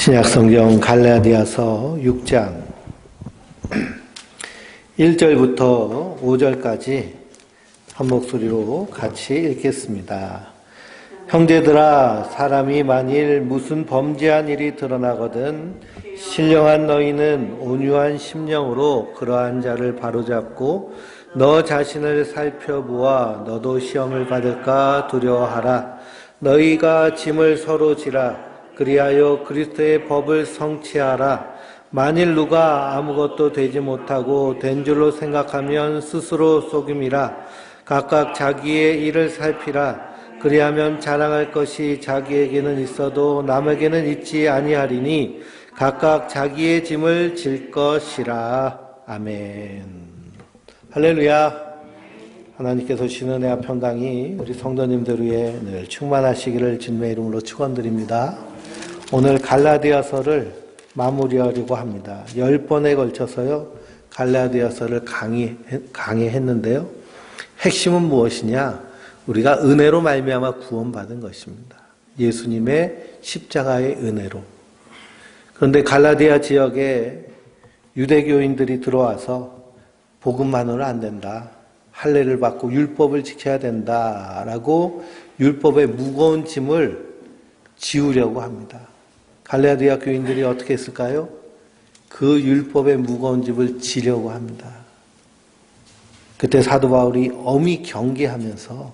신약성경 갈라디아서 6장 1절부터 5절까지 한 목소리로 같이 읽겠습니다. 형제들아, 사람이 만일 무슨 범죄한 일이 드러나거든 신령한 너희는 온유한 심령으로 그러한 자를 바로잡고 너 자신을 살펴보아 너도 시험을 받을까 두려워하라. 너희가 짐을 서로 지라. 그리하여 그리스도의 법을 성취하라. 만일 누가 아무것도 되지 못하고 된 줄로 생각하면 스스로 속임이라. 각각 자기의 일을 살피라. 그리하면 자랑할 것이 자기에게는 있어도 남에게는 있지 아니하리니 각각 자기의 짐을 질 것이라. 아멘. 할렐루야. 하나님께서 주시는 은혜와 평강이 우리 성도님들 위해 늘 충만하시기를 주님의 이름으로 축원드립니다. 오늘 갈라디아서를 마무리하려고 합니다. 10번에 걸쳐서요, 갈라디아서를 강의했는데요. 핵심은 무엇이냐? 우리가 은혜로 말미암아 구원받은 것입니다. 예수님의 십자가의 은혜로. 그런데 갈라디아 지역에 유대교인들이 들어와서 복음만으로 안 된다. 할례를 받고 율법을 지켜야 된다라고 율법의 무거운 짐을 지우려고 합니다. 갈라디아 교인들이 어떻게 했을까요? 그 율법의 무거운 짐을 지려고 합니다. 그때 사도 바울이 엄히 경계하면서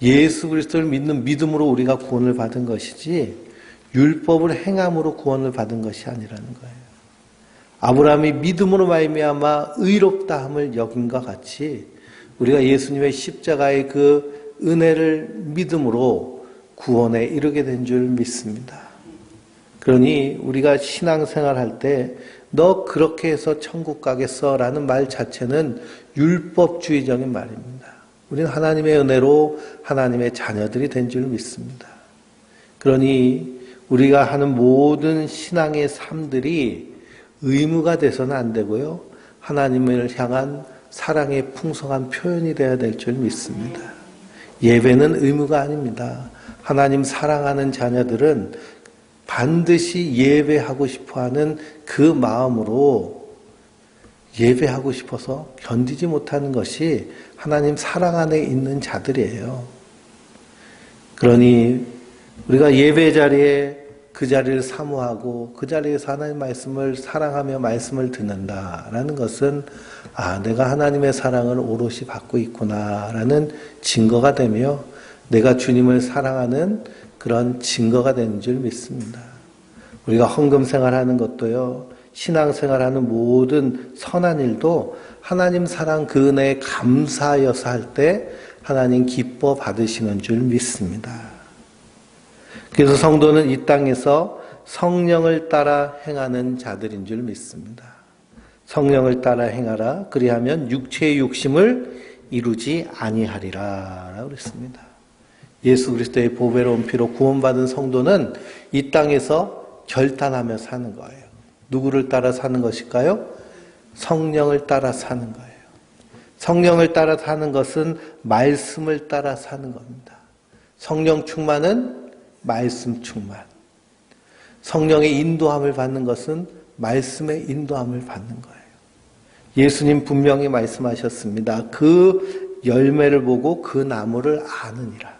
예수 그리스도를 믿는 믿음으로 우리가 구원을 받은 것이지 율법을 행함으로 구원을 받은 것이 아니라는 거예요. 아브라함이 믿음으로 말미암아 의롭다함을 여긴과 같이 우리가 예수님의 십자가의 그 은혜를 믿음으로 구원에 이르게 된 줄 믿습니다. 그러니 우리가 신앙생활 할 때 너 그렇게 해서 천국 가겠어 라는 말 자체는 율법주의적인 말입니다. 우리는 하나님의 은혜로 하나님의 자녀들이 된 줄 믿습니다. 그러니 우리가 하는 모든 신앙의 삶들이 의무가 돼서는 안 되고요. 하나님을 향한 사랑의 풍성한 표현이 되어야 될 줄 믿습니다. 예배는 의무가 아닙니다. 하나님 사랑하는 자녀들은 반드시 예배하고 싶어하는 그 마음으로 예배하고 싶어서 견디지 못하는 것이 하나님 사랑 안에 있는 자들이에요. 그러니 우리가 예배 자리에 그 자리를 사모하고 그 자리에서 하나님의 말씀을 사랑하며 말씀을 듣는다라는 것은 내가 하나님의 사랑을 오롯이 받고 있구나라는 증거가 되며 내가 주님을 사랑하는 그런 증거가 되는 줄 믿습니다. 우리가 헌금 생활하는 것도요, 신앙생활하는 모든 선한 일도 하나님 사랑 그 은혜에 감사하여서 할 때 하나님 기뻐 받으시는 줄 믿습니다. 그래서 성도는 이 땅에서 성령을 따라 행하는 자들인 줄 믿습니다. 성령을 따라 행하라. 그리하면 육체의 욕심을 이루지 아니하리라 라고 그랬습니다. 예수 그리스도의 보배로운 피로 구원받은 성도는 이 땅에서 결단하며 사는 거예요. 누구를 따라 사는 것일까요? 성령을 따라 사는 거예요. 성령을 따라 사는 것은 말씀을 따라 사는 겁니다. 성령 충만은 말씀 충만. 성령의 인도함을 받는 것은 말씀의 인도함을 받는 거예요. 예수님 분명히 말씀하셨습니다. 그 열매를 보고 그 나무를 아느니라.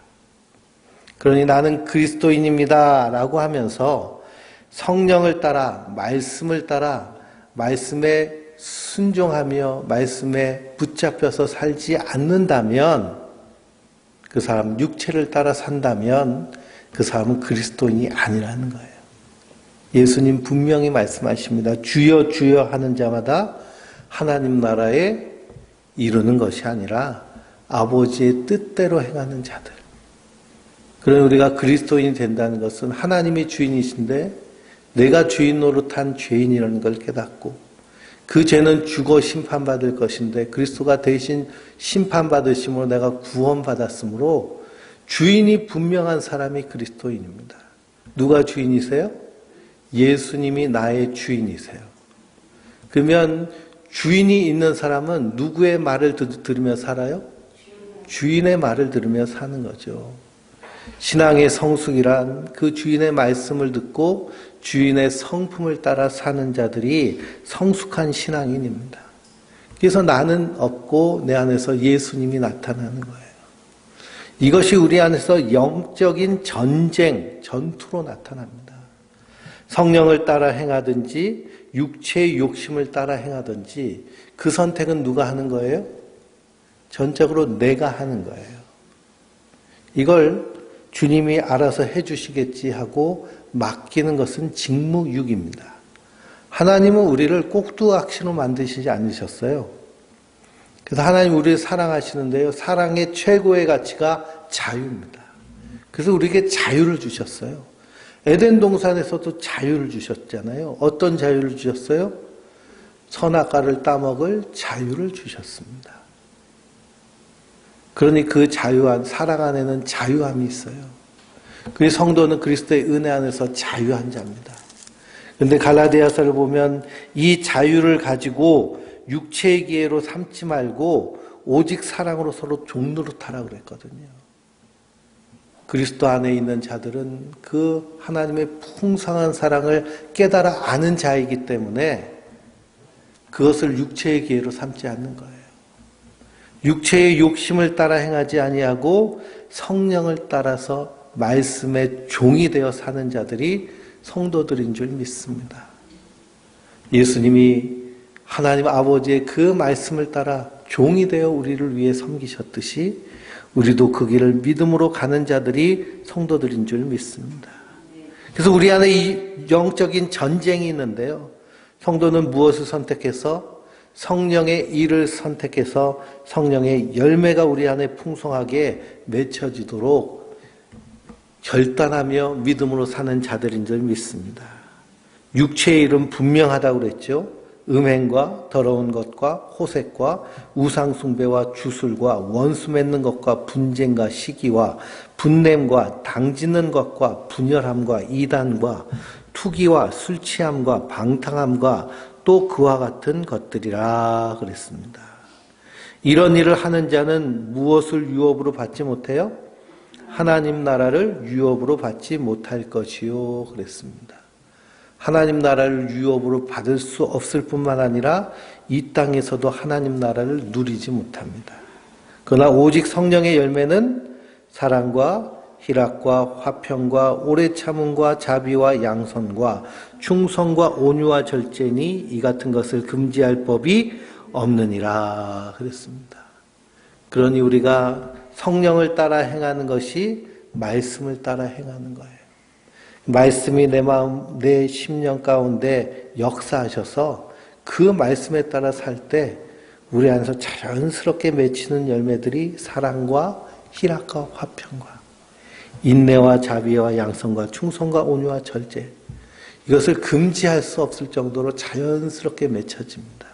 그러니 나는 그리스도인입니다 라고 하면서 성령을 따라 말씀을 따라 말씀에 순종하며 말씀에 붙잡혀서 살지 않는다면 그 사람 육체를 따라 산다면 그 사람은 그리스도인이 아니라는 거예요. 예수님 분명히 말씀하십니다. 주여 주여 하는 자마다 하나님 나라에 이루는 것이 아니라 아버지의 뜻대로 행하는 자들. 그러니 우리가 그리스도인이 된다는 것은 하나님이 주인이신데 내가 주인 노릇한 죄인이라는 걸 깨닫고 그 죄는 죽어 심판받을 것인데 그리스도가 대신 심판받으심으로 내가 구원받았으므로 주인이 분명한 사람이 그리스도인입니다. 누가 주인이세요? 예수님이 나의 주인이세요. 그러면 주인이 있는 사람은 누구의 말을 들으며 살아요? 주인의 말을 들으며 사는 거죠. 신앙의 성숙이란 그 주인의 말씀을 듣고 주인의 성품을 따라 사는 자들이 성숙한 신앙인입니다. 그래서 나는 없고 내 안에서 예수님이 나타나는 거예요. 이것이 우리 안에서 영적인 전쟁, 전투로 나타납니다. 성령을 따라 행하든지 육체의 욕심을 따라 행하든지 그 선택은 누가 하는 거예요? 전적으로 내가 하는 거예요. 이걸 주님이 알아서 해주시겠지 하고 맡기는 것은 직무유기입니다. 하나님은 우리를 꼭두각시로 만드시지 않으셨어요. 그래서 하나님 우리를 사랑하시는데요. 사랑의 최고의 가치가 자유입니다. 그래서 우리에게 자유를 주셨어요. 에덴 동산에서도 자유를 주셨잖아요. 어떤 자유를 주셨어요? 선악과를 따먹을 자유를 주셨습니다. 그러니 그 자유한 사랑 안에는 자유함이 있어요. 그 성도는 그리스도의 은혜 안에서 자유한 자입니다. 그런데 갈라디아서를 보면 이 자유를 가지고 육체의 기회로 삼지 말고 오직 사랑으로 서로 종노릇하라고 그랬거든요. 그리스도 안에 있는 자들은 그 하나님의 풍성한 사랑을 깨달아 아는 자이기 때문에 그것을 육체의 기회로 삼지 않는 거예요. 육체의 욕심을 따라 행하지 아니하고 성령을 따라서 말씀의 종이 되어 사는 자들이 성도들인 줄 믿습니다. 예수님이 하나님 아버지의 그 말씀을 따라 종이 되어 우리를 위해 섬기셨듯이 우리도 그 길을 믿음으로 가는 자들이 성도들인 줄 믿습니다. 그래서 우리 안에 이 영적인 전쟁이 있는데요. 성도는 무엇을 선택해서 성령의 일을 선택해서 성령의 열매가 우리 안에 풍성하게 맺혀지도록 결단하며 믿음으로 사는 자들인 줄 믿습니다. 육체의 일은 분명하다고 그랬죠. 음행과 더러운 것과 호색과 우상숭배와 주술과 원수 맺는 것과 분쟁과 시기와 분냄과 당짓는 것과 분열함과 이단과 투기와 술취함과 방탕함과 또 그와 같은 것들이라 그랬습니다. 이런 일을 하는 자는 무엇을 유업으로 받지 못해요? 하나님 나라를 유업으로 받지 못할 것이요 그랬습니다. 하나님 나라를 유업으로 받을 수 없을 뿐만 아니라 이 땅에서도 하나님 나라를 누리지 못합니다. 그러나 오직 성령의 열매는 사랑과 희락과 화평과 오래 참음과 자비와 양선과 충성과 온유와 절제니 이 같은 것을 금지할 법이 없느니라 그랬습니다. 그러니 우리가 성령을 따라 행하는 것이 말씀을 따라 행하는 거예요. 말씀이 내 마음, 내 심령 가운데 역사하셔서 그 말씀에 따라 살 때 우리 안에서 자연스럽게 맺히는 열매들이 사랑과 희락과 화평과 인내와 자비와 양성과 충성과 온유와 절제, 이것을 금지할 수 없을 정도로 자연스럽게 맺혀집니다.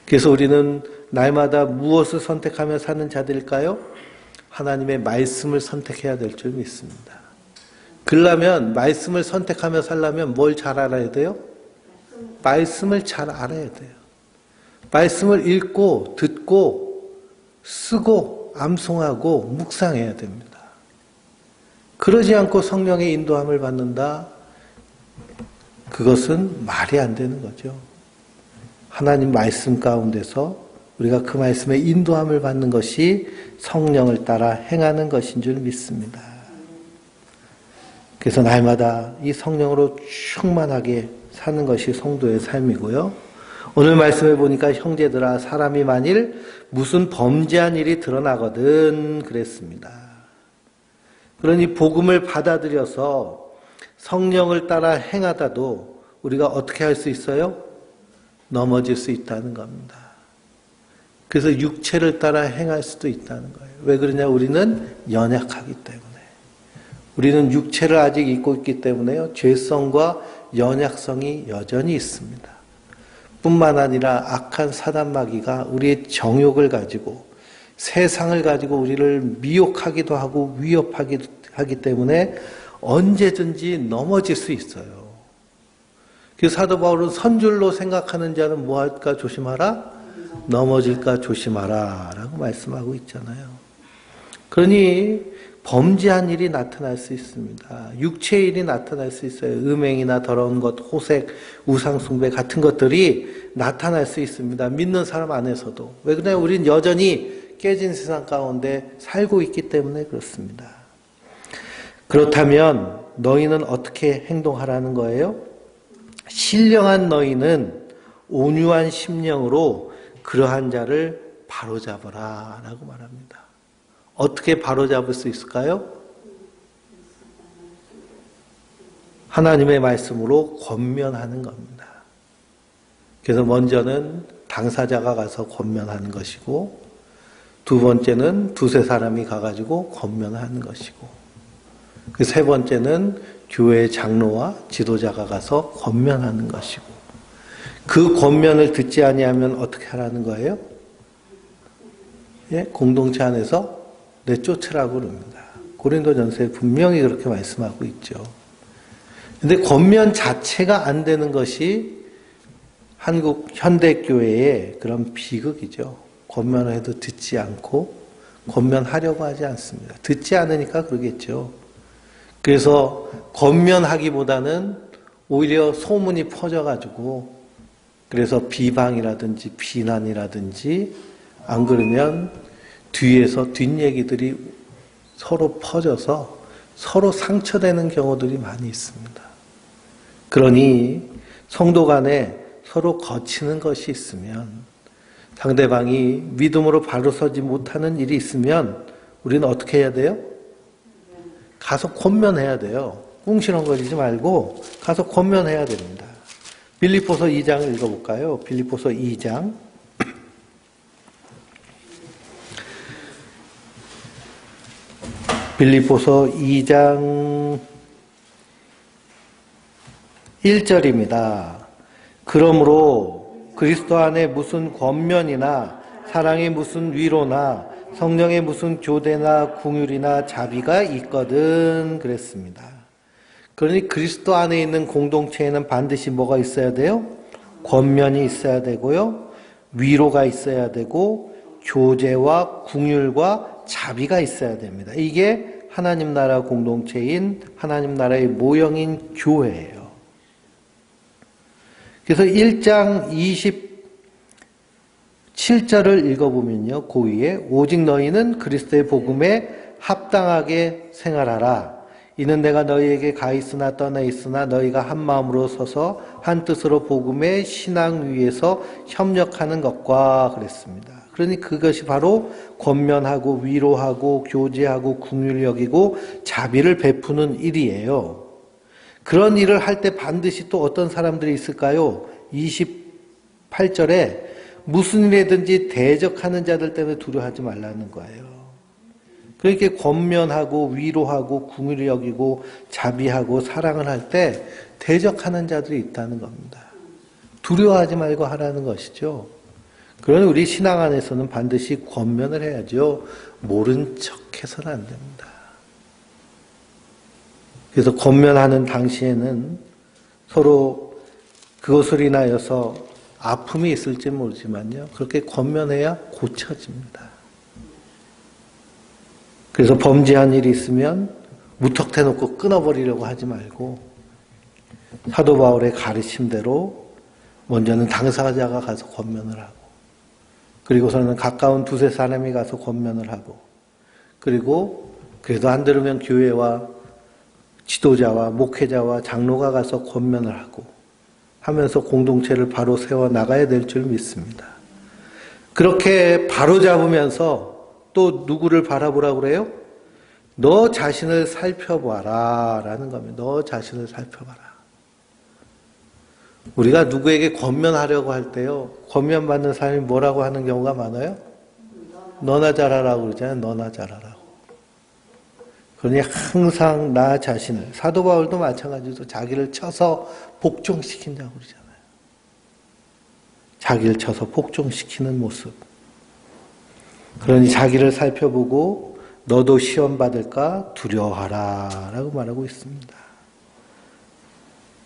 그래서 우리는 날마다 무엇을 선택하며 사는 자들일까요? 하나님의 말씀을 선택해야 될 줄 믿습니다. 그러려면 말씀을 선택하며 살려면 뭘 잘 알아야 돼요? 말씀을 잘 알아야 돼요. 말씀을 읽고 듣고 쓰고 암송하고 묵상해야 됩니다. 그러지 않고 성령의 인도함을 받는다? 그것은 말이 안 되는 거죠. 하나님 말씀 가운데서 우리가 그 말씀의 인도함을 받는 것이 성령을 따라 행하는 것인 줄 믿습니다. 그래서 날마다 이 성령으로 충만하게 사는 것이 성도의 삶이고요. 오늘 말씀해 보니까 형제들아 사람이 만일 무슨 범죄한 일이 드러나거든 그랬습니다. 그러니 복음을 받아들여서 성령을 따라 행하다도 우리가 어떻게 할 수 있어요? 넘어질 수 있다는 겁니다. 그래서 육체를 따라 행할 수도 있다는 거예요. 왜 그러냐? 우리는 연약하기 때문에. 우리는 육체를 아직 입고 있기 때문에요. 죄성과 연약성이 여전히 있습니다. 뿐만 아니라 악한 사단마귀가 우리의 정욕을 가지고 세상을 가지고 우리를 미혹하기도 하고 위협하기도 하기 때문에 언제든지 넘어질 수 있어요. 그래서 사도 바울은 선줄로 생각하는 자는 뭐 할까 조심하라? 넘어질까 조심하라 라고 말씀하고 있잖아요. 그러니 범죄한 일이 나타날 수 있습니다. 육체의 일이 나타날 수 있어요. 음행이나 더러운 것, 호색, 우상숭배 같은 것들이 나타날 수 있습니다. 믿는 사람 안에서도. 왜 그러냐? 우린 여전히 깨진 세상 가운데 살고 있기 때문에 그렇습니다. 그렇다면 너희는 어떻게 행동하라는 거예요? 신령한 너희는 온유한 심령으로 그러한 자를 바로잡아라 라고 말합니다. 어떻게 바로잡을 수 있을까요? 하나님의 말씀으로 권면하는 겁니다. 그래서 먼저는 당사자가 가서 권면하는 것이고, 두 번째는 두세 사람이 가가지고 권면하는 것이고, 그 세 번째는 교회 장로와 지도자가 가서 권면하는 것이고, 그 권면을 듣지 아니하면 어떻게 하라는 거예요? 예? 공동체 안에서 내쫓으라고 그럽니다. 고린도전서에 분명히 그렇게 말씀하고 있죠. 근데 권면 자체가 안 되는 것이 한국 현대교회의 그런 비극이죠. 권면을 해도 듣지 않고 권면하려고 하지 않습니다. 듣지 않으니까 그러겠죠. 그래서 권면하기보다는 오히려 소문이 퍼져가지고 그래서 비방이라든지 비난이라든지 안 그러면 뒤에서 뒷얘기들이 서로 퍼져서 서로 상처되는 경우들이 많이 있습니다. 그러니 성도 간에 서로 거치는 것이 있으면, 상대방이 믿음으로 바로 서지 못하는 일이 있으면 우리는 어떻게 해야 돼요? 가서 권면해야 돼요. 꿍시렁거리지 말고 가서 권면해야 됩니다. 빌립보서 2장을 읽어볼까요? 빌립보서 2장. 빌립보서 2장 1절입니다. 그러므로 그리스도 안에 무슨 권면이나 사랑의 무슨 위로나 성령의 무슨 교대나 궁율이나 자비가 있거든 그랬습니다. 그러니 그리스도 안에 있는 공동체에는 반드시 뭐가 있어야 돼요? 권면이 있어야 되고요. 위로가 있어야 되고 교제와 궁율과 자비가 있어야 됩니다. 이게 하나님 나라 공동체인 하나님 나라의 모형인 교회예요. 그래서 1장 27절을 읽어보면요. 그 위에 오직 너희는 그리스도의 복음에 합당하게 생활하라. 이는 내가 너희에게 가 있으나 떠나 있으나 너희가 한 마음으로 서서 한 뜻으로 복음의 신앙 위에서 협력하는 것과 그랬습니다. 그러니 그것이 바로 권면하고 위로하고 교제하고 긍휼히 여기고 자비를 베푸는 일이에요. 그런 일을 할 때 반드시 또 어떤 사람들이 있을까요? 28절에 무슨 일이든지 대적하는 자들 때문에 두려워하지 말라는 거예요. 그렇게 권면하고 위로하고 긍휼히 여기고 자비하고 사랑을 할 때 대적하는 자들이 있다는 겁니다. 두려워하지 말고 하라는 것이죠. 그러니 우리 신앙 안에서는 반드시 권면을 해야죠. 모른 척해서는 안 됩니다. 그래서 권면하는 당시에는 서로 그것을 인하여서 아픔이 있을지 모르지만요. 그렇게 권면해야 고쳐집니다. 그래서 범죄한 일이 있으면 무턱대놓고 끊어버리려고 하지 말고 사도 바울의 가르침대로 먼저는 당사자가 가서 권면을 하고, 그리고서는 가까운 두세 사람이 가서 권면을 하고, 그리고 그래도 안 들으면 교회와 지도자와 목회자와 장로가 가서 권면을 하고 하면서 공동체를 바로 세워 나가야 될 줄 믿습니다. 그렇게 바로 잡으면서 또 누구를 바라보라고 그래요? 너 자신을 살펴봐라 라는 겁니다. 너 자신을 살펴봐라. 우리가 누구에게 권면하려고 할 때요, 권면받는 사람이 뭐라고 하는 경우가 많아요? 너나 잘하라고 그러잖아요. 너나 잘하라고. 그러니 항상 나 자신을, 사도 바울도 마찬가지로 자기를 쳐서 복종시킨다고 그러잖아요. 자기를 쳐서 복종시키는 모습. 그러니 자기를 살펴보고 너도 시험 받을까 두려워하라 라고 말하고 있습니다.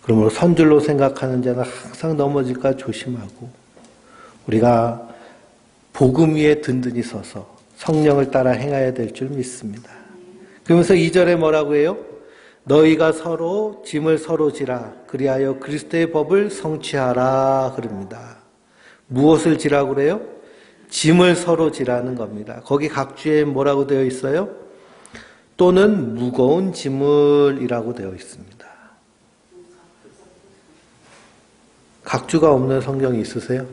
그러므로 선줄로 생각하는 자는 항상 넘어질까 조심하고, 우리가 복음 위에 든든히 서서 성령을 따라 행해야 될 줄 믿습니다. 그러면서 2절에 뭐라고 해요? 너희가 서로 짐을 서로 지라 그리하여 그리스도의 법을 성취하라 그럽니다. 무엇을 지라고 그래요? 짐을 서로 지라는 겁니다. 거기 각주에 뭐라고 되어 있어요? 또는 무거운 짐을이라고 되어 있습니다. 각주가 없는 성경이 있으세요?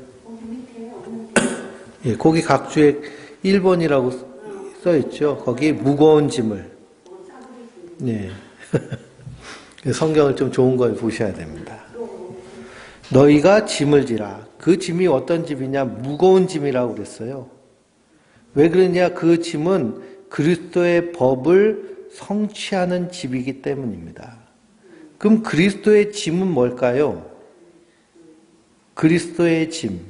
예, 거기 각주에 1번이라고 써 있죠. 거기 무거운 짐을. 네. 성경을 좀 좋은 걸 보셔야 됩니다. 너희가 짐을 지라. 그 짐이 어떤 짐이냐? 무거운 짐이라고 그랬어요. 왜 그러냐? 그 짐은 그리스도의 법을 성취하는 짐이기 때문입니다. 그럼 그리스도의 짐은 뭘까요? 그리스도의 짐.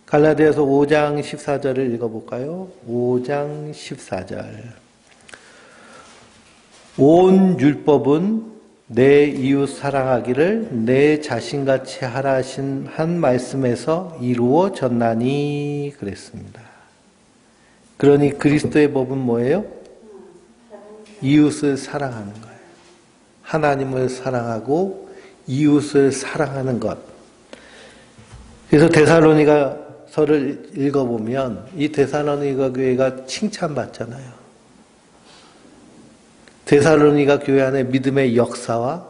갈라디아서 5장 14절을 읽어볼까요? 5장 14절. 온 율법은 내 이웃 사랑하기를 내 자신같이 하라 하신 한 말씀에서 이루어졌나니 그랬습니다. 그러니 그리스도의 법은 뭐예요? 이웃을 사랑하는 거예요. 하나님을 사랑하고 이웃을 사랑하는 것. 그래서 데살로니가서를 읽어보면 이 데살로니가 교회가 칭찬받잖아요. 데살로니가 교회 안에 믿음의 역사와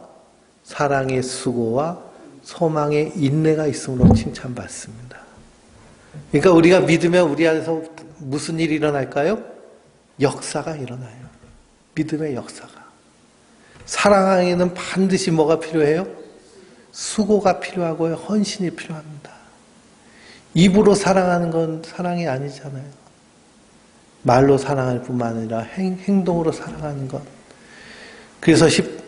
사랑의 수고와 소망의 인내가 있음으로 칭찬받습니다. 그러니까 우리가 믿으면 우리 안에서 무슨 일이 일어날까요? 역사가 일어나요. 믿음의 역사가. 사랑에는 반드시 뭐가 필요해요? 수고가 필요하고요. 헌신이 필요합니다. 입으로 사랑하는 건 사랑이 아니잖아요. 말로 사랑할 뿐만 아니라 행동으로 사랑하는 것. 그래서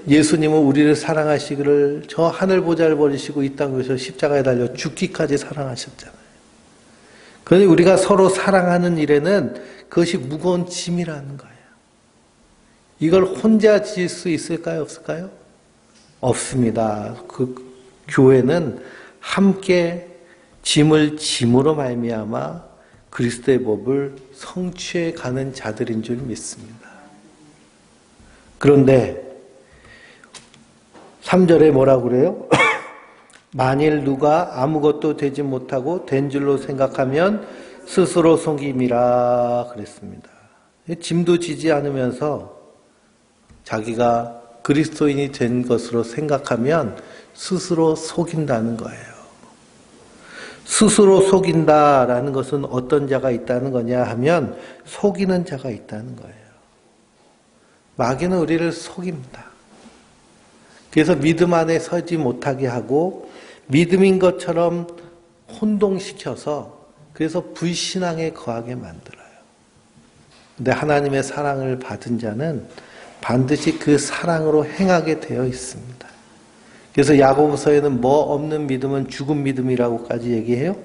예수님은 우리를 사랑하시기를 저 하늘 보좌를 버리시고 이 땅에서 십자가에 달려 죽기까지 사랑하셨잖아요. 그런데 우리가 서로 사랑하는 일에는 그것이 무거운 짐이라는 거예요. 이걸 혼자 질 수 있을까요? 없을까요? 없습니다. 그 교회는 함께 짐을 짐으로 말미암아 그리스도의 법을 성취해 가는 자들인 줄 믿습니다. 그런데 3절에 뭐라고 그래요? 만일 누가 아무것도 되지 못하고 된 줄로 생각하면 스스로 속임이라 그랬습니다. 짐도 지지 않으면서 자기가 그리스도인이 된 것으로 생각하면 스스로 속인다는 거예요. 스스로 속인다라는 것은 어떤 자가 있다는 거냐 하면 속이는 자가 있다는 거예요. 마귀는 우리를 속입니다. 그래서 믿음 안에 서지 못하게 하고 믿음인 것처럼 혼동시켜서 그래서 불신앙에 거하게 만들어요. 근데 하나님의 사랑을 받은 자는 반드시 그 사랑으로 행하게 되어 있습니다. 그래서 야고보서에는 뭐 없는 믿음은 죽은 믿음이라고까지 얘기해요.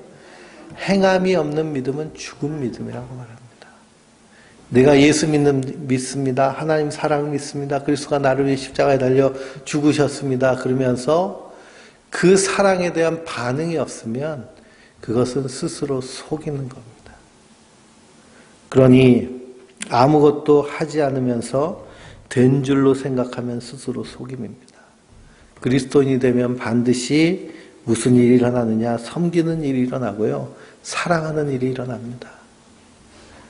행함이 없는 믿음은 죽은 믿음이라고 말합니다. 내가 예수 믿습니다. 하나님 사랑을 믿습니다. 그리스도가 나를 위해 십자가에 달려 죽으셨습니다. 그러면서 그 사랑에 대한 반응이 없으면 그것은 스스로 속이는 겁니다. 그러니 아무것도 하지 않으면서 된 줄로 생각하면 스스로 속임입니다. 그리스도인이 되면 반드시 무슨 일이 일어나느냐? 섬기는 일이 일어나고요. 사랑하는 일이 일어납니다.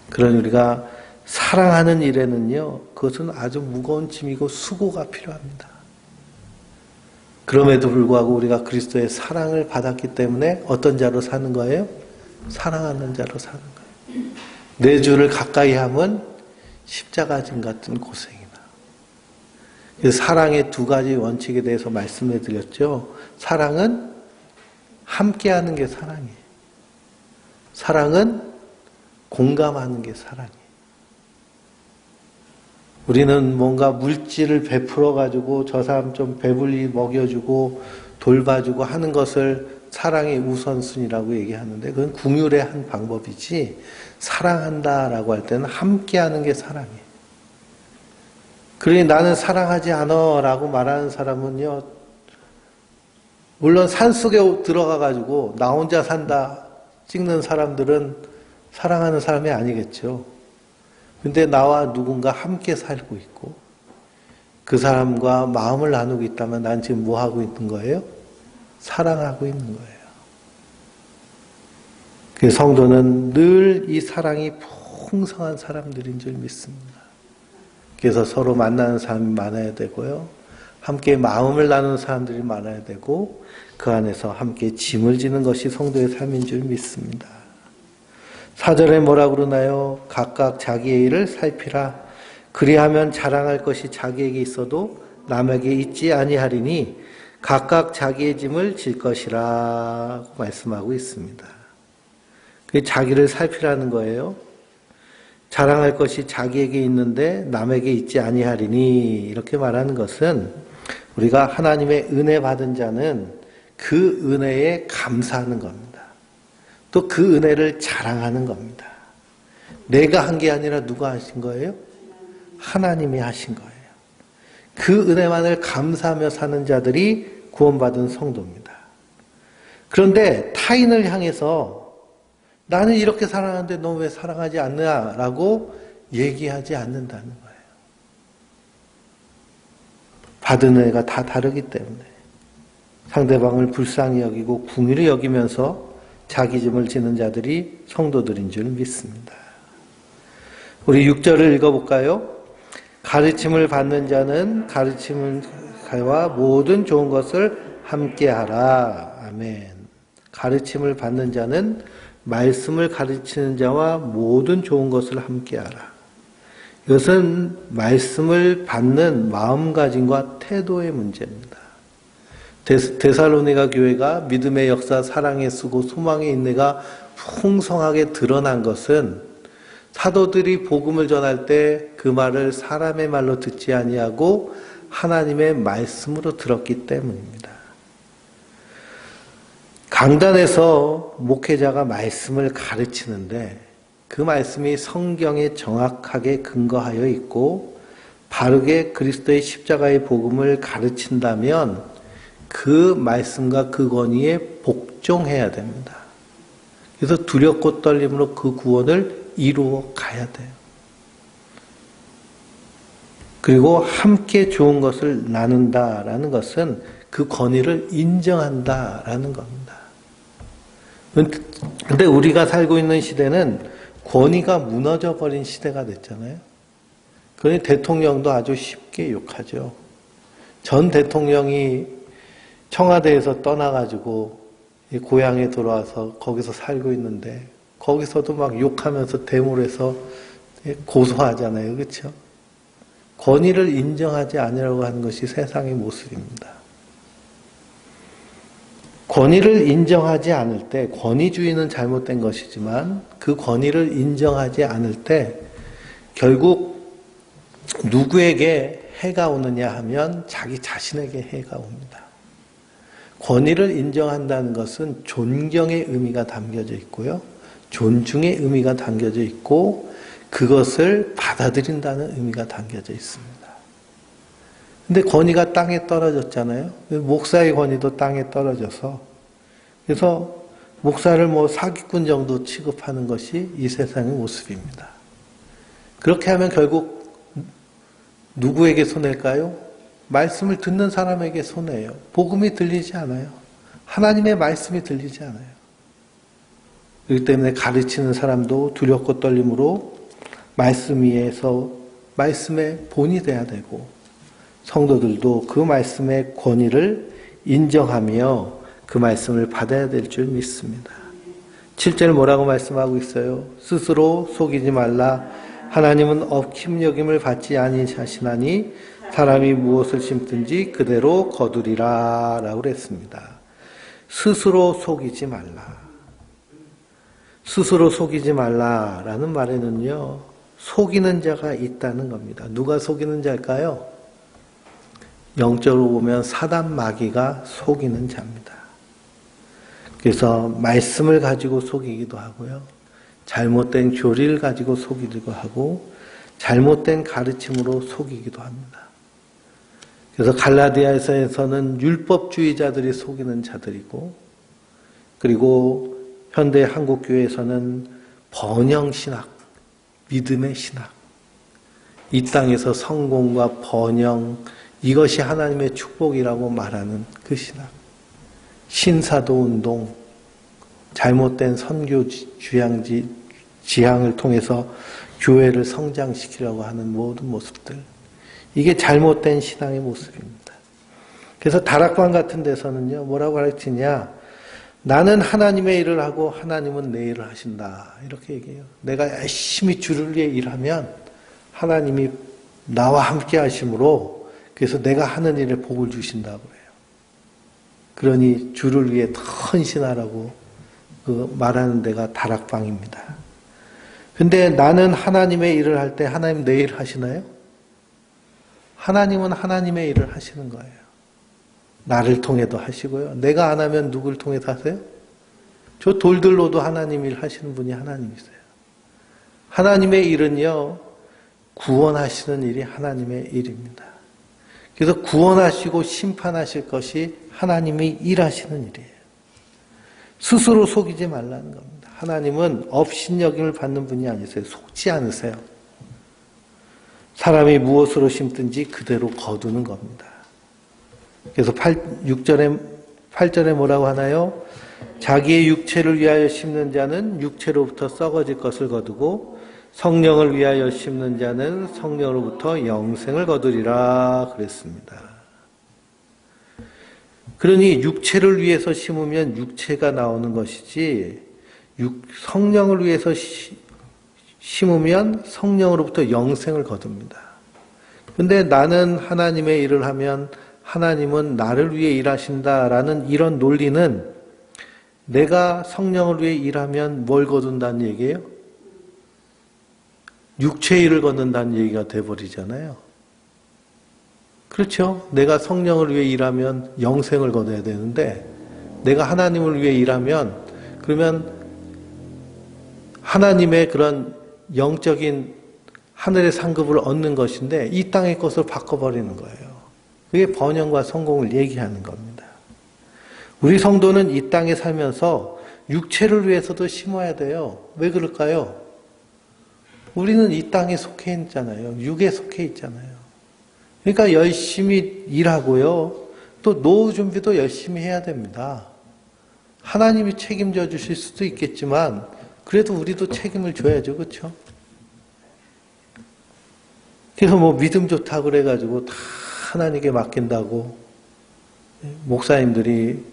그러니 우리가 사랑하는 일에는요, 그것은 아주 무거운 짐이고 수고가 필요합니다. 그럼에도 불구하고 우리가 그리스도의 사랑을 받았기 때문에 어떤 자로 사는 거예요? 사랑하는 자로 사는 거예요. 내 주를 가까이 함은 십자가 짐 같은 고생이다. 사랑의 두 가지 원칙에 대해서 말씀해 드렸죠. 사랑은 함께하는 게 사랑이에요. 사랑은 공감하는 게 사랑이에요. 우리는 뭔가 물질을 베풀어 가지고 저 사람 좀 배불리 먹여주고 돌봐주고 하는 것을 사랑의 우선순위라고 얘기하는데 그건 긍휼의 한 방법이지 사랑한다라고 할 때는 함께하는 게 사랑이에요. 그러니 나는 사랑하지 않아 라고 말하는 사람은요, 물론 산속에 들어가 가지고 나 혼자 산다 찍는 사람들은 사랑하는 사람이 아니겠죠. 근데 나와 누군가 함께 살고 있고 그 사람과 마음을 나누고 있다면 난 지금 뭐 하고 있는 거예요? 사랑하고 있는 거예요. 그 성도는 늘 이 사랑이 풍성한 사람들인 줄 믿습니다. 그래서 서로 만나는 사람이 많아야 되고요. 함께 마음을 나누는 사람들이 많아야 되고 그 안에서 함께 짐을 지는 것이 성도의 삶인 줄 믿습니다. 4절에 뭐라고 그러나요? 각각 자기의 일을 살피라. 그리하면 자랑할 것이 자기에게 있어도 남에게 있지 아니하리니 각각 자기의 짐을 질 것이라 말씀하고 있습니다. 그게 자기를 살피라는 거예요. 자랑할 것이 자기에게 있는데 남에게 있지 아니하리니 이렇게 말하는 것은 우리가 하나님의 은혜 받은 자는 그 은혜에 감사하는 겁니다. 또 그 은혜를 자랑하는 겁니다. 내가 한 게 아니라 누가 하신 거예요? 하나님이 하신 거예요. 그 은혜만을 감사하며 사는 자들이 구원받은 성도입니다. 그런데 타인을 향해서 나는 이렇게 사랑하는데 너 왜 사랑하지 않느냐라고 얘기하지 않는다는 거예요. 받은 은혜가 다 다르기 때문에 상대방을 불쌍히 여기고 궁휼히 여기면서 자기 짐을 지는 자들이 성도들인 줄 믿습니다. 우리 6절을 읽어볼까요? 가르침을 받는 자는 가르침과 모든 좋은 것을 함께하라. 아멘. 가르침을 받는 자는 말씀을 가르치는 자와 모든 좋은 것을 함께하라. 이것은 말씀을 받는 마음가짐과 태도의 문제입니다. 데살로니가 교회가 믿음의 역사, 사랑의 수고, 소망의 인내가 풍성하게 드러난 것은 사도들이 복음을 전할 때 그 말을 사람의 말로 듣지 아니하고 하나님의 말씀으로 들었기 때문입니다. 강단에서 목회자가 말씀을 가르치는데 그 말씀이 성경에 정확하게 근거하여 있고 바르게 그리스도의 십자가의 복음을 가르친다면 그 말씀과 그 권위에 복종해야 됩니다. 그래서 두렵고 떨림으로 그 구원을 이루어 가야 돼요. 그리고 함께 좋은 것을 나눈다라는 것은 그 권위를 인정한다라는 겁니다. 근데 우리가 살고 있는 시대는 권위가 무너져 버린 시대가 됐잖아요. 그러니 대통령도 아주 쉽게 욕하죠. 전 대통령이 청와대에서 떠나가지고 고향에 돌아와서 거기서 살고 있는데 거기서도 막 욕하면서 데모해서 고소하잖아요. 그렇죠? 권위를 인정하지 않으려고 하는 것이 세상의 모습입니다. 권위를 인정하지 않을 때 권위주의는 잘못된 것이지만 그 권위를 인정하지 않을 때 결국 누구에게 해가 오느냐 하면 자기 자신에게 해가 옵니다. 권위를 인정한다는 것은 존경의 의미가 담겨져 있고요. 존중의 의미가 담겨져 있고 그것을 받아들인다는 의미가 담겨져 있습니다. 근데 권위가 땅에 떨어졌잖아요. 목사의 권위도 땅에 떨어져서 그래서 목사를 뭐 사기꾼 정도 취급하는 것이 이 세상의 모습입니다. 그렇게 하면 결국 누구에게 손해일까요? 말씀을 듣는 사람에게 손해예요. 복음이 들리지 않아요. 하나님의 말씀이 들리지 않아요. 그렇기 때문에 가르치는 사람도 두렵고 떨림으로 말씀 위에서 말씀의 본이 돼야 되고 성도들도 그 말씀의 권위를 인정하며 그 말씀을 받아야 될 줄 믿습니다. 7절 뭐라고 말씀하고 있어요? 스스로 속이지 말라. 하나님은 엎킴 여김을 받지 아니하시나니 사람이 무엇을 심든지 그대로 거두리라 라고 그랬습니다. 스스로 속이지 말라. 스스로 속이지 말라라는 말에는요. 속이는 자가 있다는 겁니다. 누가 속이는 자일까요? 영적으로 보면 사단 마귀가 속이는 자입니다. 그래서 말씀을 가지고 속이기도 하고요. 잘못된 교리를 가지고 속이기도 하고 잘못된 가르침으로 속이기도 합니다. 그래서 갈라디아에서는 율법주의자들이 속이는 자들이고 그리고 현대 한국교회에서는 번영신학, 믿음의 신학. 이 땅에서 성공과 번영, 이것이 하나님의 축복이라고 말하는 그 신학. 신사도 운동, 잘못된 선교 지향을 통해서 교회를 성장시키려고 하는 모든 모습들. 이게 잘못된 신앙의 모습입니다. 그래서 다락방 같은 데서는요, 뭐라고 가르치냐? 나는 하나님의 일을 하고 하나님은 내 일을 하신다. 이렇게 얘기해요. 내가 열심히 주를 위해 일하면 하나님이 나와 함께 하심으로 그래서 내가 하는 일에 복을 주신다고 해요. 그러니 주를 위해 더 헌신하라고 말하는 데가 다락방입니다. 근데 나는 하나님의 일을 할 때 하나님 내 일 하시나요? 하나님은 하나님의 일을 하시는 거예요. 나를 통해도 하시고요. 내가 안 하면 누굴 통해서 하세요? 저 돌들로도 하나님 일 하시는 분이 하나님이세요. 하나님의 일은요, 구원하시는 일이 하나님의 일입니다. 그래서 구원하시고 심판하실 것이 하나님이 일하시는 일이에요. 스스로 속이지 말라는 겁니다. 하나님은 업신여김을 받는 분이 아니세요. 속지 않으세요. 사람이 무엇으로 심든지 그대로 거두는 겁니다. 그래서 8절에 뭐라고 하나요? 자기의 육체를 위하여 심는 자는 육체로부터 썩어질 것을 거두고 성령을 위하여 심는 자는 성령으로부터 영생을 거두리라 그랬습니다. 그러니 육체를 위해서 심으면 육체가 나오는 것이지 성령을 위해서 심으면 성령으로부터 영생을 거둡니다. 근데 나는 하나님의 일을 하면 하나님은 나를 위해 일하신다라는 이런 논리는 내가 성령을 위해 일하면 뭘 거둔다는 얘기예요? 육체의 일을 거둔다는 얘기가 돼버리잖아요. 그렇죠? 내가 성령을 위해 일하면 영생을 거둬야 되는데 내가 하나님을 위해 일하면 그러면 하나님의 그런 영적인 하늘의 상급을 얻는 것인데 이 땅의 것을 바꿔버리는 거예요. 그게 번영과 성공을 얘기하는 겁니다. 우리 성도는 이 땅에 살면서 육체를 위해서도 심어야 돼요. 왜 그럴까요? 우리는 이 땅에 속해 있잖아요. 육에 속해 있잖아요. 그러니까 열심히 일하고요. 또 노후 준비도 열심히 해야 됩니다. 하나님이 책임져 주실 수도 있겠지만 그래도 우리도 책임을 져야죠. 그렇죠? 그래서 뭐 믿음 좋다고 그래가지고 다 하나님께 맡긴다고 목사님들이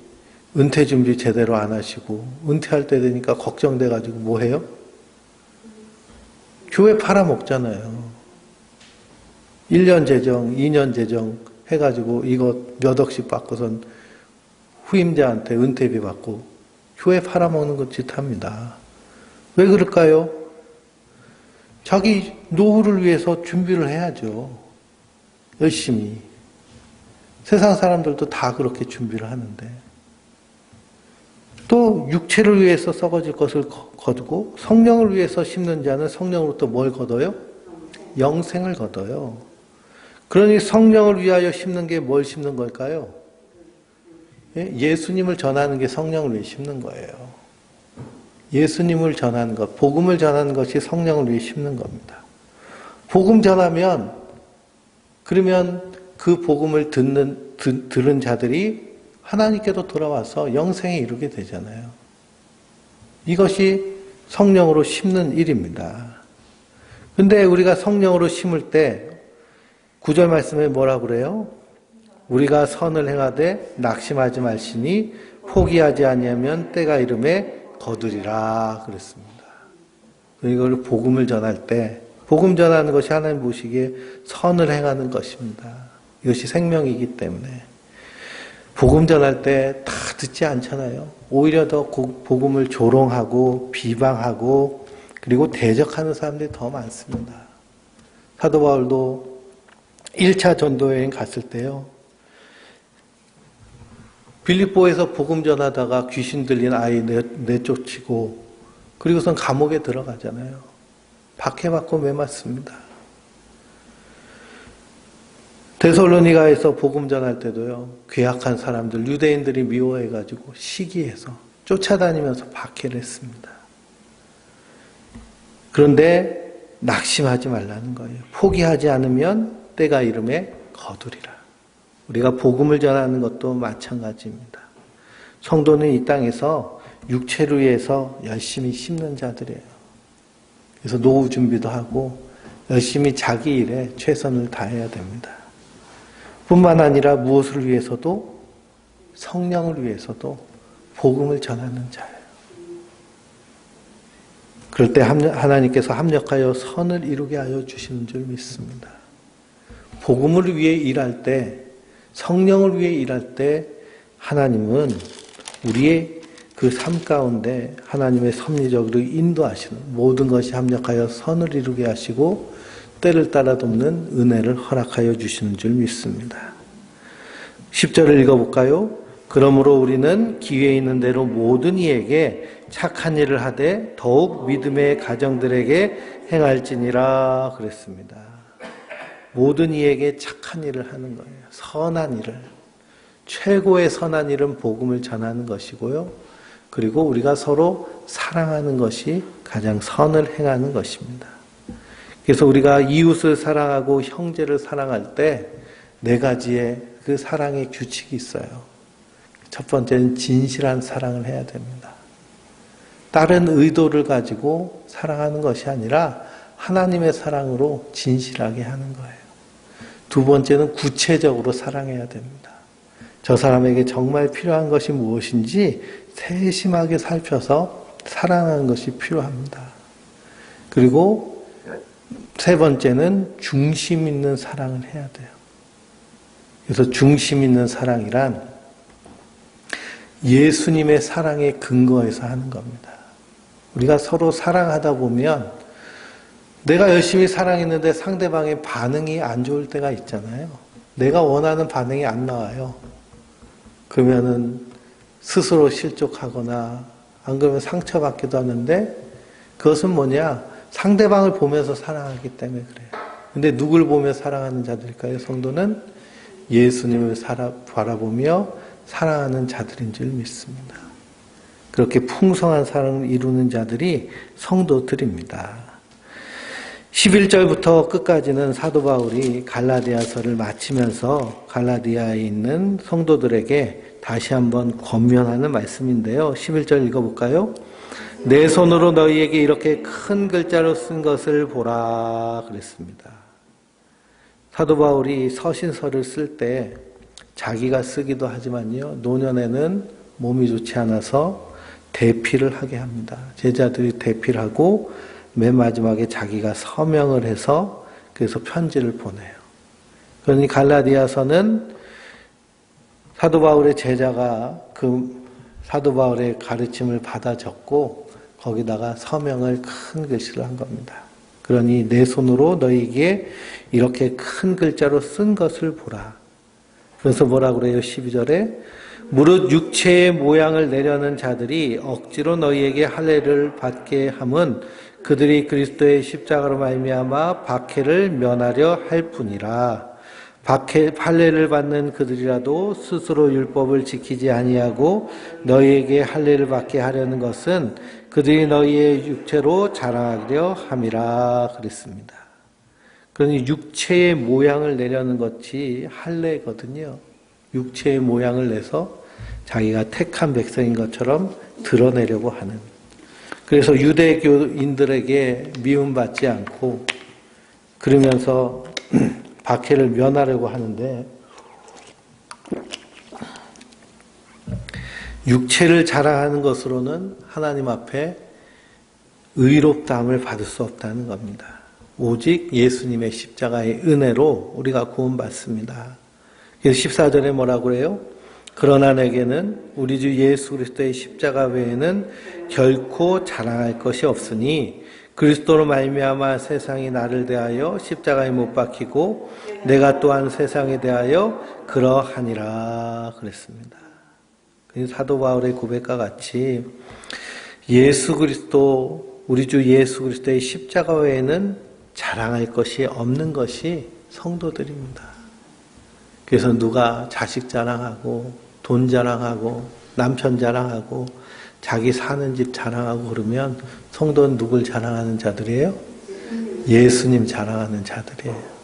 은퇴 준비 제대로 안 하시고 은퇴할 때 되니까 걱정돼가지고 뭐 해요? 교회 팔아먹잖아요. 1년 재정, 2년 재정 해가지고 이거 몇 억씩 받고선 후임자한테 은퇴비 받고 교회 팔아먹는 것 짓합니다. 왜 그럴까요? 자기 노후를 위해서 준비를 해야죠. 열심히. 세상 사람들도 다 그렇게 준비를 하는데 또 육체를 위해서 썩어질 것을 거두고 성령을 위해서 심는 자는 성령으로부터 뭘 거둬요? 영생을 거둬요. 그러니 성령을 위하여 심는 게 뭘 심는 걸까요? 예수님을 전하는 게 성령을 위해 심는 거예요. 예수님을 전하는 것, 복음을 전하는 것이 성령을 위해 심는 겁니다. 복음 전하면 그러면 그 복음을 들은 자들이 하나님께도 돌아와서 영생에 이르게 되잖아요. 이것이 성령으로 심는 일입니다. 근데 우리가 성령으로 심을 때 9절 말씀에 뭐라고 그래요? 우리가 선을 행하되 낙심하지 말시니 포기하지 아니하면 때가 이름에 거두리라 그랬습니다. 이걸 복음을 전할 때 복음 전하는 것이 하나님 보시기에 선을 행하는 것입니다. 이것이 생명이기 때문에 복음 전할 때 다 듣지 않잖아요. 오히려 더 복음을 조롱하고 비방하고 그리고 대적하는 사람들이 더 많습니다. 사도 바울도 1차 전도여행 갔을 때요. 빌립보에서 복음 전하다가 귀신 들린 아이 내쫓히고 그리고선 감옥에 들어가잖아요. 박해받고 매맞습니다. 데살로니가에서 복음 전할 때도요. 괴악한 사람들, 유대인들이 미워해가지고 시기해서 쫓아다니면서 박해를 했습니다. 그런데 낙심하지 말라는 거예요. 포기하지 않으면 때가 이름에 거두리라. 우리가 복음을 전하는 것도 마찬가지입니다. 성도는 이 땅에서 육체를 위해서 열심히 심는 자들이에요. 그래서 노후 준비도 하고 열심히 자기 일에 최선을 다해야 됩니다. 뿐만 아니라 무엇을 위해서도 성령을 위해서도 복음을 전하는 자예요. 그럴 때 하나님께서 합력하여 선을 이루게 하여 주시는 줄 믿습니다. 복음을 위해 일할 때, 성령을 위해 일할 때 하나님은 우리의 그 삶 가운데 하나님의 섭리적으로 인도하시는 모든 것이 합력하여 선을 이루게 하시고 때를 따라 돕는 은혜를 허락하여 주시는 줄 믿습니다. 10절을 읽어볼까요? 그러므로 우리는 기회 있는 대로 모든 이에게 착한 일을 하되 더욱 믿음의 가정들에게 행할지니라 그랬습니다. 모든 이에게 착한 일을 하는 거예요. 선한 일을. 최고의 선한 일은 복음을 전하는 것이고요. 그리고 우리가 서로 사랑하는 것이 가장 선을 행하는 것입니다. 그래서 우리가 이웃을 사랑하고 형제를 사랑할 때 4가지의 그 사랑의 규칙이 있어요. 첫 번째는 진실한 사랑을 해야 됩니다. 다른 의도를 가지고 사랑하는 것이 아니라 하나님의 사랑으로 진실하게 하는 거예요. 두 번째는 구체적으로 사랑해야 됩니다. 저 사람에게 정말 필요한 것이 무엇인지 세심하게 살펴서 사랑하는 것이 필요합니다. 그리고 세 번째는 중심 있는 사랑을 해야 돼요. 그래서 중심 있는 사랑이란 예수님의 사랑에 근거해서 하는 겁니다. 우리가 서로 사랑하다 보면 내가 열심히 사랑했는데 상대방의 반응이 안 좋을 때가 있잖아요. 내가 원하는 반응이 안 나와요. 그러면은 스스로 실족하거나 안 그러면 상처받기도 하는데 그것은 뭐냐? 상대방을 보면서 사랑하기 때문에 그래요. 근데 누굴 보며 사랑하는 자들일까요? 성도는 예수님을 바라보며 사랑하는 자들인 줄 믿습니다. 그렇게 풍성한 사랑을 이루는 자들이 성도들입니다. 11절부터 끝까지는 사도 바울이 갈라디아서를 마치면서 갈라디아에 있는 성도들에게 다시 한번 권면하는 말씀인데요. 11절 읽어볼까요? 내 손으로 너희에게 이렇게 큰 글자로 쓴 것을 보라 그랬습니다. 사도 바울이 서신서를 쓸 때 자기가 쓰기도 하지만요. 노년에는 몸이 좋지 않아서 대피를 하게 합니다. 제자들이 대피를 하고 맨 마지막에 자기가 서명을 해서 그래서 편지를 보내요. 그러니 갈라디아서는 사도 바울의 제자가 그 사도 바울의 가르침을 받아 적고 거기다가 서명을 큰 글씨로 한 겁니다. 그러니 내 손으로 너희에게 이렇게 큰 글자로 쓴 것을 보라. 그래서 뭐라 그래요? 12절에 무릇 육체의 모양을 내려는 자들이 억지로 너희에게 할례를 받게 함은 그들이 그리스도의 십자가로 말미암아 박해를 면하려 할 뿐이라. 할례를 받는 그들이라도 스스로 율법을 지키지 아니하고 너희에게 할례를 받게 하려는 것은 그들이 너희의 육체로 자랑하려 함이라 그랬습니다. 그러니 육체의 모양을 내려는 것이 할례거든요. 육체의 모양을 내서 자기가 택한 백성인 것처럼 드러내려고 하는. 그래서 유대교인들에게 미움받지 않고 그러면서 박해를 면하려고 하는데 육체를 자랑하는 것으로는 하나님 앞에 의롭다함을 받을 수 없다는 겁니다. 오직 예수님의 십자가의 은혜로 우리가 구원받습니다. 그래서 14절에 뭐라고 그래요? 그러나 내게는 우리 주 예수 그리스도의 십자가 외에는 결코 자랑할 것이 없으니 그리스도로 말미암아 세상이 나를 대하여 십자가에 못 박히고 내가 또한 세상에 대하여 그러하니라 그랬습니다. 사도 바울의 고백과 같이 예수 그리스도, 우리 주 예수 그리스도의 십자가 외에는 자랑할 것이 없는 것이 성도들입니다. 그래서 누가 자식 자랑하고 돈 자랑하고 남편 자랑하고 자기 사는 집 자랑하고 그러면 성도는 누굴 자랑하는 자들이에요? 예수님 자랑하는 자들이에요.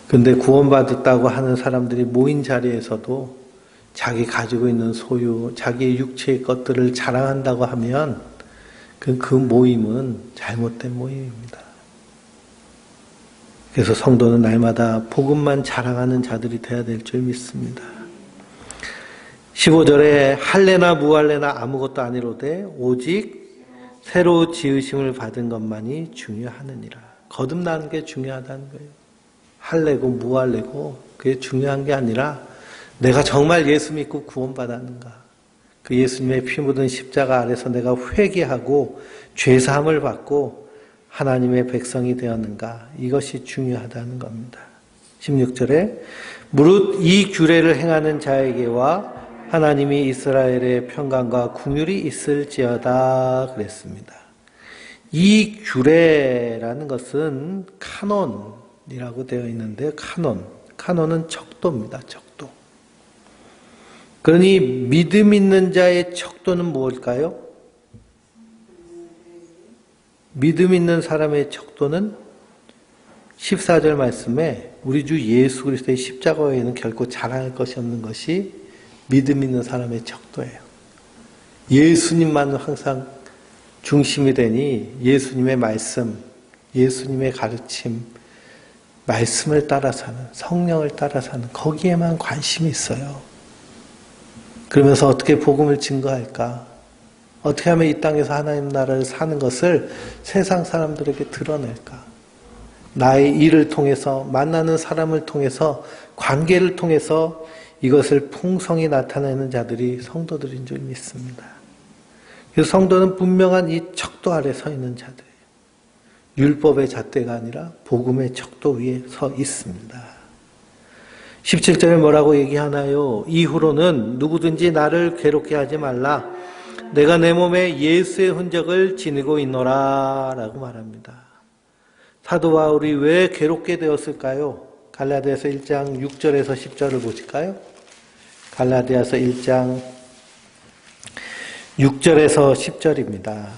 근데 구원받았다고 하는 사람들이 모인 자리에서도 자기 가지고 있는 소유, 자기의 육체의 것들을 자랑한다고 하면 그 모임은 잘못된 모임입니다. 그래서 성도는 날마다 복음만 자랑하는 자들이 되어야 될 줄 믿습니다. 15절에 할례나 무할례나 아무것도 아니로되 오직 새로 지으심을 받은 것만이 중요하느니라. 거듭나는 게 중요하다는 거예요. 할례고 무할례고 그게 중요한 게 아니라 내가 정말 예수 믿고 구원받았는가. 그 예수님의 피 묻은 십자가 아래서 내가 회개하고 죄사함을 받고 하나님의 백성이 되었는가. 이것이 중요하다는 겁니다. 16절에 무릇 이 규례를 행하는 자에게와 하나님이 이스라엘의 평강과 긍휼이 있을지어다 그랬습니다. 이 규례라는 것은 카논이라고 되어 있는데 카논은 척도입니다. 척도. 그러니 믿음 있는 자의 척도는 무엇일까요? 믿음 있는 사람의 척도는 14절 말씀에 우리 주 예수 그리스도의 십자가 외에는 결코 자랑할 것이 없는 것이 믿음 있는 사람의 척도예요. 예수님만 항상 중심이 되니 예수님의 말씀, 예수님의 가르침, 말씀을 따라 사는, 성령을 따라 사는 거기에만 관심이 있어요. 그러면서 어떻게 복음을 증거할까? 어떻게 하면 이 땅에서 하나님 나라를 사는 것을 세상 사람들에게 드러낼까? 나의 일을 통해서, 만나는 사람을 통해서, 관계를 통해서 이것을 풍성히 나타내는 자들이 성도들인 줄 믿습니다. 그래서 성도는 분명한 이 척도 아래 서 있는 자들이에요. 율법의 잣대가 아니라 복음의 척도 위에 서 있습니다. 17절에 뭐라고 얘기하나요? 이후로는 누구든지 나를 괴롭게 하지 말라. 내가 내 몸에 예수의 흔적을 지니고 있노라 라고 말합니다. 사도 바울이 왜 괴롭게 되었을까요? 갈라디아서 1장 6절에서 10절을 보실까요? 갈라디아서 1장 6절에서 10절입니다.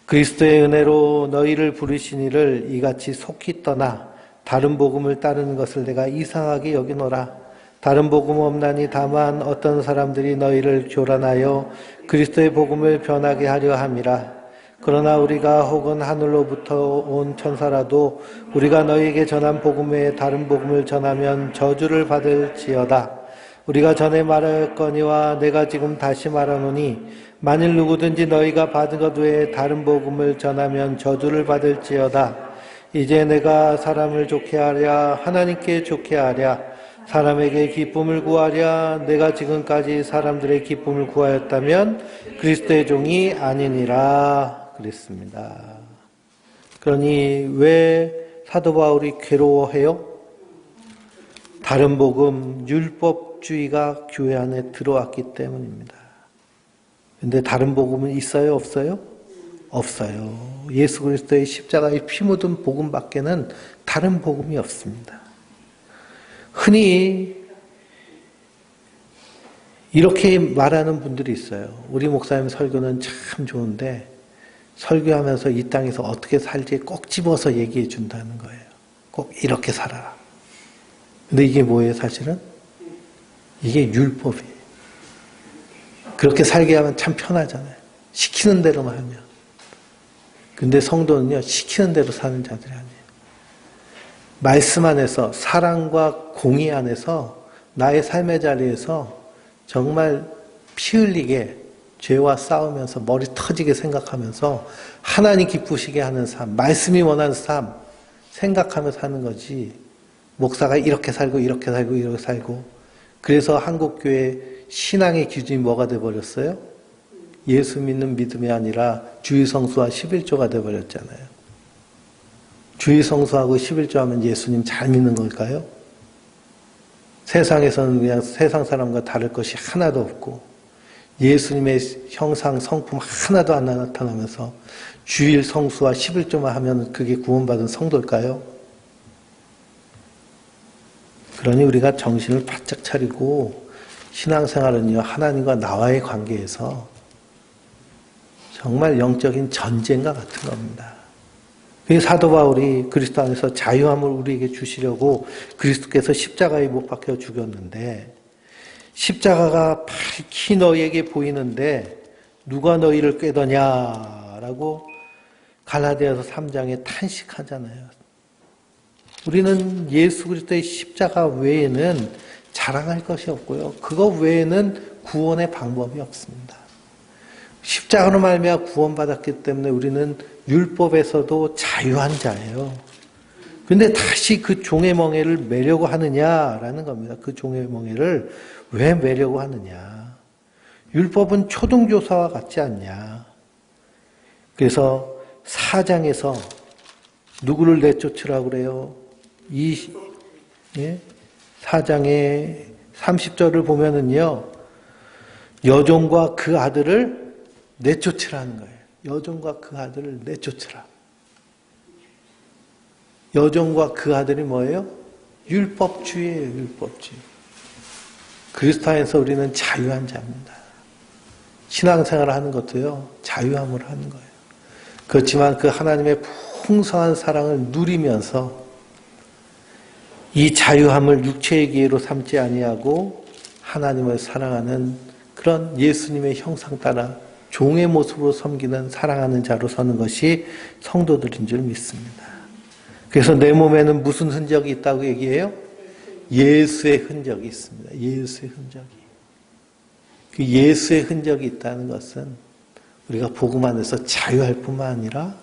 그리스도의 은혜로 너희를 부르신 이를 이같이 속히 떠나 다른 복음을 따르는 것을 내가 이상하게 여기노라. 다른 복음 없나니 다만 어떤 사람들이 너희를 교란하여 그리스도의 복음을 변하게 하려 함이라. 그러나 우리가 혹은 하늘로부터 온 천사라도 우리가 너희에게 전한 복음 외에 다른 복음을 전하면 저주를 받을지어다. 우리가 전에 말하였거니와 내가 지금 다시 말하노니 만일 누구든지 너희가 받은 것 외에 다른 복음을 전하면 저주를 받을지어다. 이제 내가 사람을 좋게 하랴 하나님께 좋게 하랴 사람에게 기쁨을 구하랴 내가 지금까지 사람들의 기쁨을 구하였다면 그리스도의 종이 아니니라 그랬습니다. 그러니 왜 사도 바울이 괴로워해요? 다른 복음, 율법주의가 교회 안에 들어왔기 때문입니다. 근데 다른 복음은 있어요? 없어요? 없어요. 예수 그리스도의 십자가의 피 묻은 복음밖에는 다른 복음이 없습니다. 흔히 이렇게 말하는 분들이 있어요. 우리 목사님 설교는 참 좋은데 설교하면서 이 땅에서 어떻게 살지 꼭 집어서 얘기해 준다는 거예요. 꼭 이렇게 살아라. 근데 이게 뭐예요, 사실은? 이게 율법이에요. 그렇게 살게 하면 참 편하잖아요. 시키는 대로만 하면. 근데 성도는요, 시키는 대로 사는 자들이 아니에요. 말씀 안에서, 사랑과 공의 안에서, 나의 삶의 자리에서 정말 피 흘리게 죄와 싸우면서 머리 터지게 생각하면서 하나님 기쁘시게 하는 삶, 말씀이 원하는 삶, 생각하며 사는 거지. 목사가 이렇게 살고, 이렇게 살고, 이렇게 살고. 그래서 한국교회 신앙의 기준이 뭐가 돼버렸어요? 예수 믿는 믿음이 아니라 주의성수와 11조가 되어버렸잖아요. 주의성수하고 11조 하면 예수님 잘 믿는 걸까요? 세상에서는 그냥 세상 사람과 다를 것이 하나도 없고 예수님의 형상, 성품 하나도 안 나타나면서 주일 성수와 11조만 하면 그게 구원받은 성도일까요? 그러니 우리가 정신을 바짝 차리고 신앙생활은요, 하나님과 나와의 관계에서 정말 영적인 전쟁과 같은 겁니다. 사도 바울이 그리스도 안에서 자유함을 우리에게 주시려고 그리스도께서 십자가에 못 박혀 죽였는데, 십자가가 밝히 너희에게 보이는데 누가 너희를 꾀더냐라고 갈라디아서 3장에 탄식하잖아요. 우리는 예수 그리스도의 십자가 외에는 자랑할 것이 없고요. 그거 외에는 구원의 방법이 없습니다. 십자가로 말미암아 구원받았기 때문에 우리는 율법에서도 자유한 자예요. 그런데 다시 그 종의 멍에를 매려고 하느냐라는 겁니다. 그 종의 멍에를 왜 매려고 하느냐. 율법은 초등교사와 같지 않냐. 그래서 4장에서 누구를 내쫓으라고 그래요? 4장의 30절을 보면은요, 여종과 그 아들을 내쫓으라는 거예요. 여종과 그 아들을 내쫓으라. 여종과 그 아들이 뭐예요? 율법주의예요, 율법주의. 그리스도 안에서 우리는 자유한 자입니다. 신앙생활을 하는 것도요, 자유함을 하는 거예요. 그렇지만 그 하나님의 풍성한 사랑을 누리면서 이 자유함을 육체의 기회로 삼지 아니하고 하나님을 사랑하는 그런 예수님의 형상 따라 종의 모습으로 섬기는 사랑하는 자로 서는 것이 성도들인 줄 믿습니다. 그래서 내 몸에는 무슨 흔적이 있다고 얘기해요? 예수의 흔적이 있습니다. 예수의 흔적이. 그 예수의 흔적이 있다는 것은 우리가 복음 안에서 자유할 뿐만 아니라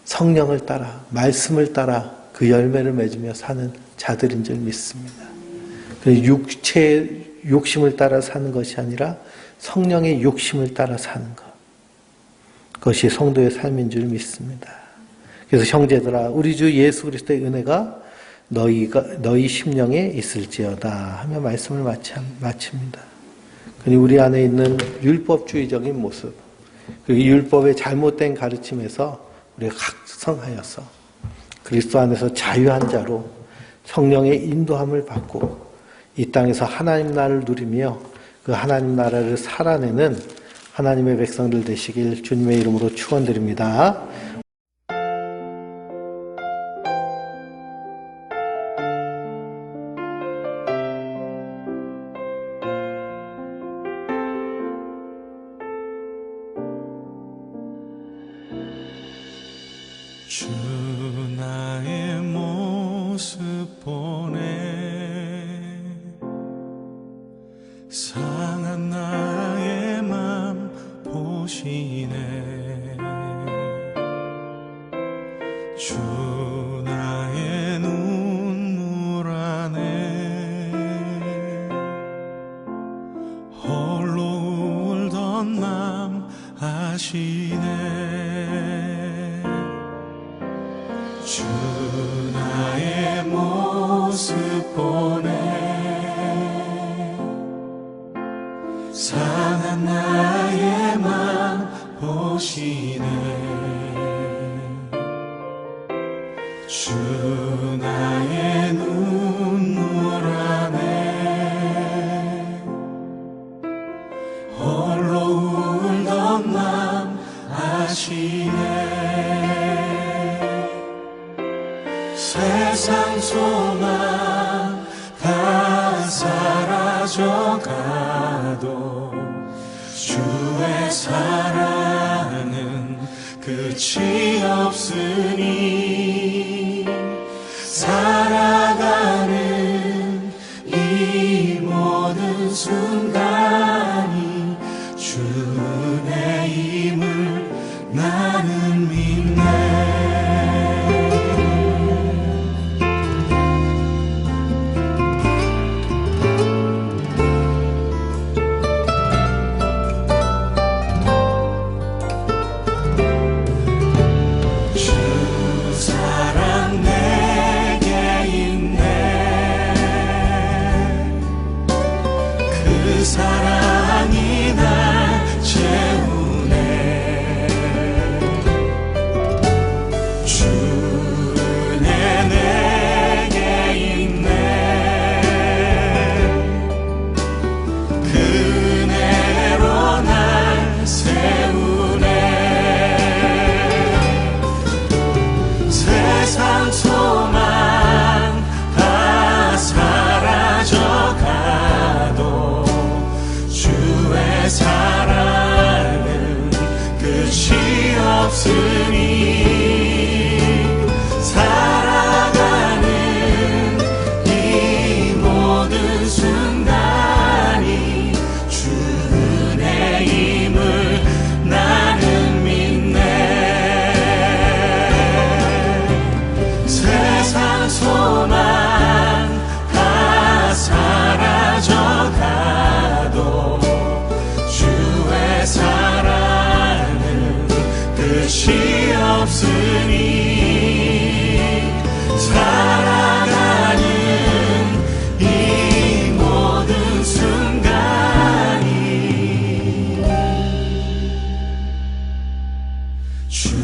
성령을 따라, 말씀을 따라 그 열매를 맺으며 사는 자들인 줄 믿습니다. 육체의 욕심을 따라 사는 것이 아니라 성령의 욕심을 따라 사는 것. 그것이 성도의 삶인 줄 믿습니다. 그래서 형제들아, 우리 주 예수 그리스도의 은혜가 너희 심령에 있을지어다 하며 말씀을 마칩니다. 우리 안에 있는 율법주의적인 모습, 그리고 율법의 잘못된 가르침에서 우리가 각성하여서 그리스도 안에서 자유한 자로 성령의 인도함을 받고 이 땅에서 하나님 나라를 누리며 그 하나님 나라를 살아내는 하나님의 백성들 되시길 주님의 이름으로 축원드립니다. 주 나의 모습 보네 상한 나의 맘 보시네 주 나의 눈물 안에 홀로 울던 맘 아시네 주 나의 모습 보네 상한 나의 맘 보시네 주 나의 눈물 안에 홀로 울던 맘 아시네 세상 소망 다 사라져가도 주의 사랑은 끝이 없으니 살아가는 이 모든 순간이 주 은혜임을 나는 믿네 소망 다 사라져가도 주의 사랑은 끝이 없으니 살아가는 이 모든 순간이 주